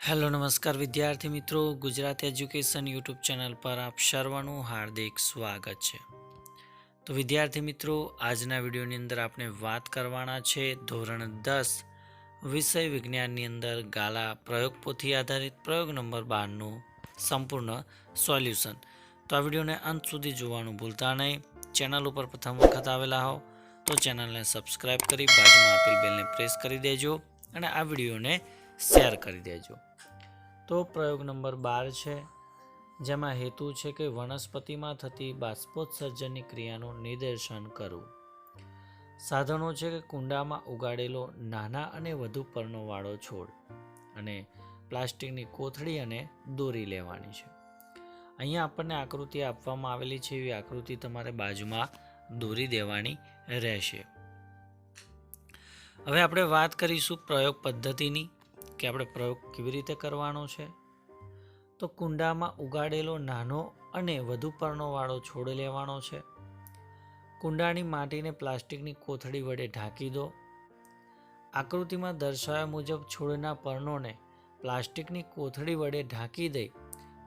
Hello નમસ્કાર વિદ્યાર્થી મિત્રો, ગુજરાત એજ્યુકેશન યુટ્યુબ ચેનલ પર આપ સર્વનું હાર્દિક સ્વાગત છે। તો વિદ્યાર્થી મિત્રો, આજના વિડીયોની અંદર આપણે વાત કરવાના છે ધોરણ 10 વિષય વિજ્ઞાનની અંદર ગાલા પ્રયોગ પોથી આધારિત પ્રયોગ નંબર 12નું સંપૂર્ણ સોલ્યુશન। તો આ વિડીયોને અંત સુધી જોવાનું ભૂલતા નહીં। ચેનલ ઉપર પ્રથમ વખત આવેલા હો તો ચેનલને સબસ્ક્રાઈબ કરી બાજુમાં આપેલ બેલને પ્રેસ કરી દેજો અને આ વિડીયોને શેર કરી દેજો। તો પ્રયોગ નંબર 12 છે, જેમાં હેતુ છે કે વનસ્પતિમાં થતી બાષ્પોત્સર્જનની ક્રિયાનું નિદર્શન કરવું। સાધનો છે કે કુંડામાં ઉગાડેલો નાના અને વધુ પર્ણોવાળો છોડ અને પ્લાસ્ટિકની કોથળી અને દોરી લેવાની છે। અહીંયા આપણને આકૃતિ આપવામાં આવેલી છે, એવી આકૃતિ તમારે બાજુમાં દોરી દેવાની રહેશે। હવે આપણે વાત કરીશું પ્રયોગ પદ્ધતિની કે આપણે પ્રયોગ કેવી રીતે કરવાનો છે। તો કુંડામાં ઉગાડેલો નાનો અને વધુ પર્ણોવાળો છોડ લેવાનો છે। કુંડાની માટીને પ્લાસ્ટિકની કોથળી વડે ઢાંકી દો। આકૃતિમાં દર્શાવ્યા મુજબ છોડના પર્ણોને પ્લાસ્ટિકની કોથળી વડે ઢાંકી દઈ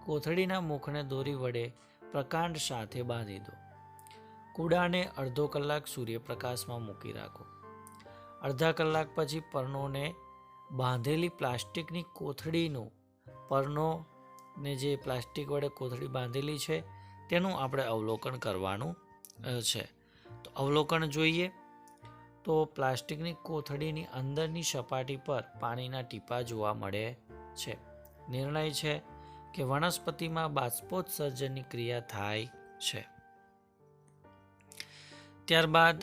કોથળીના મુખને દોરી વડે પ્રકાંડ સાથે બાંધી દો। કુંડાને અડધો કલાક સૂર્યપ્રકાશમાં મૂકી રાખો। અડધા કલાક પછી પર્ણોને બાંધેલી પ્લાસ્ટિકની કોથળીનું પર્ણોને જે પ્લાસ્ટિક વડે કોથળી બાંધેલી છે તેનું આપણે અવલોકન કરવાનું છે। તો અવલોકન જોઈએ તો પ્લાસ્ટિકની કોથળીની અંદરની સપાટી પર પાણીના ટીપા જોવા મળે છે। નિર્ણય છે કે વનસ્પતિમાં બાષ્પોત્સર્જનની ક્રિયા થાય છે। ત્યારબાદ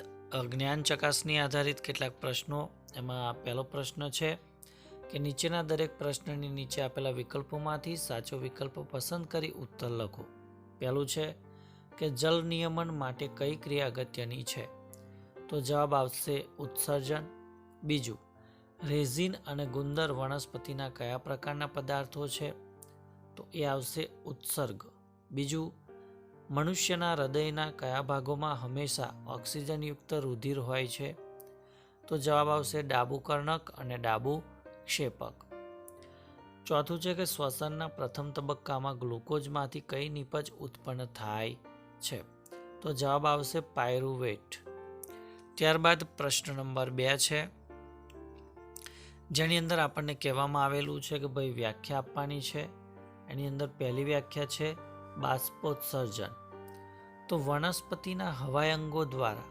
જ્ઞાન ચકાસણી આધારિત કેટલાક પ્રશ્નો। એમાં પહેલો પ્રશ્ન છે કે નીચેના દરેક પ્રશ્નની નીચે આપેલા વિકલ્પોમાંથી સાચો વિકલ્પ પસંદ કરી ઉત્તર લખો। પહેલું છે કે જલ નિયમન માટે કઈ ક્રિયા અગત્યની છે? તો જવાબ આવશે ઉત્સર્જન। બીજું, રેઝિન અને ગુંદર વનસ્પતિના કયા પ્રકારના પદાર્થો છે? તો એ આવશે ઉત્સર્ગ। બીજું, મનુષ્યના હૃદયના કયા ભાગોમાં હંમેશા ઓક્સિજનયુક્ત રુધિર હોય છે? તો જવાબ આવશે ડાબું કર્ણક અને ડાબું ક્ષેપક। ચોથું છે કે શ્વસનના પ્રથમ તબક્કામાં ગ્લુકોઝમાંથી કઈ નીપજ ઉત્પન્ન થાય છે? તો જવાબ આવશે પાયરુવેટ। ત્યારબાદ પ્રશ્ન નંબર 2 છે, જેની અંદર આપણને કહેવામાં આવેલું છે કે ભાઈ વ્યાખ્યા આપવાની છે। એની અંદર પહેલી વ્યાખ્યા છે બાષ્પોત્સર્જન। તો વનસ્પતિના હવાઈ અંગો દ્વારા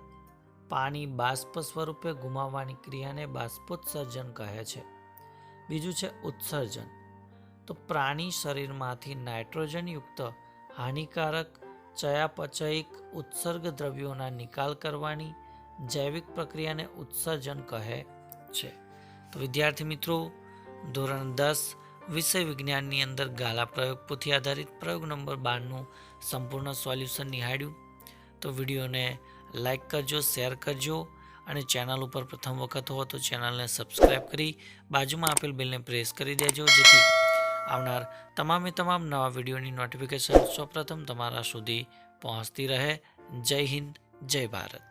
પાણી બાષ્પ સ્વરૂપે ગુમાવવાની ક્રિયાને બાષ્પોત્સર્જન કહે છે। બીજું છે ઉત્સર્જન। તો પ્રાણી શરીરમાંથી નાઇટ્રોજનયુક્ત હાનિકારક ચયાપચયિક ઉત્સર્ગ દ્રવ્યોના નિકાલ કરવાની જૈવિક પ્રક્રિયાને ઉત્સર્જન કહે છે। તો વિદ્યાર્થી મિત્રો, ધોરણ 10 વિષય વિજ્ઞાનની અંદર ગાલા પ્રયોગ પોથી આધારિત પ્રયોગ નંબર 12નું સંપૂર્ણ સોલ્યુશન નિહાળ્યું। તો વિડીયોને લાઈક કરજો, શેર કરજો અને ચેનલ ઉપર પ્રથમ વખત હો તો ચેનલને સબસ્ક્રાઈબ કરી બાજુમાં આપેલ બેલને પ્રેસ કરી દેજો, જેથી આવનાર તમામે તમામ નવા વિડીયોની નોટિફિકેશન સૌપ્રથમ તમારા સુધી પહોંચતી રહે। જય હિન્દ, જય ભારત।